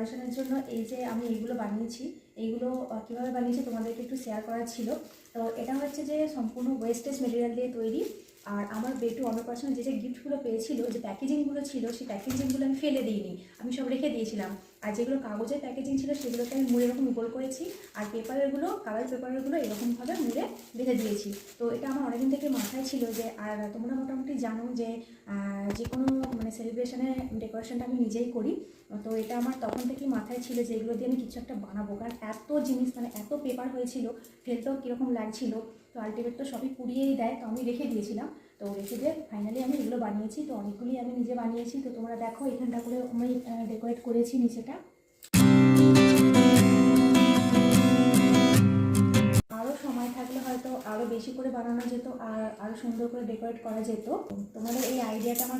ডেকোরেশনের জন্য এই যে আমি এইগুলো বানিয়েছি, এইগুলো কীভাবে বানিয়েছি তোমাদেরকে একটু শেয়ার করার ছিল। তো এটা হচ্ছে যে সম্পূর্ণ ওয়েস্টেজ মেটেরিয়াল দিয়ে তৈরি। আর আমার বেটু অন্নপ্রাশনে যে গিফটগুলো পেয়েছিল, যে প্যাকেজিংগুলো ছিল, সেই প্যাকেজিংগুলো আমি ফেলে দিইনি, আমি সব রেখে দিয়েছিলাম। আর যেগুলো কাগজের প্যাকেজিং ছিল সেগুলোকে আমি মুড়ে এরকম গোল করেছি, আর পেপারেরগুলো, কালার পেপারেরগুলো এরকমভাবে মুড়ে রেখে দিয়েছি। তো এটা আমার অনেকদিন থেকে মাথায় ছিল যে, আর তোমরা মোটামুটি জানো যে যে কোনো মানে সেলিব্রেশনে ডেকোরেশনটা আমি নিজেই করি। তো এটা আমার তখন থেকেই মাথায় ছিল যে এগুলো দিয়ে আমি কিছু একটা বানাবো, কারণ এত জিনিস মানে এত পেপার হয়েছিল, ফেলতেও কীরকম লাগছিল। তো আলটিমেট তো সবই পুড়িয়েই দেয়, তো আমি রেখে দিয়েছিলাম। তো রেখে দিয়ে ফাইনালি আমি এগুলো বানিয়েছি। তো অনেকগুলি আমি নিজে বানিয়েছি। তো তোমরা দেখো এখানটা করে আমি ডেকোরেট করেছি নিচেটা। আরও সময় থাকলে হয়তো আরও বেশি করে বানানো যেত, আর আরও সুন্দর করে ডেকোরেট করা যেত। তোমাদের এই আইডিয়াটা আমার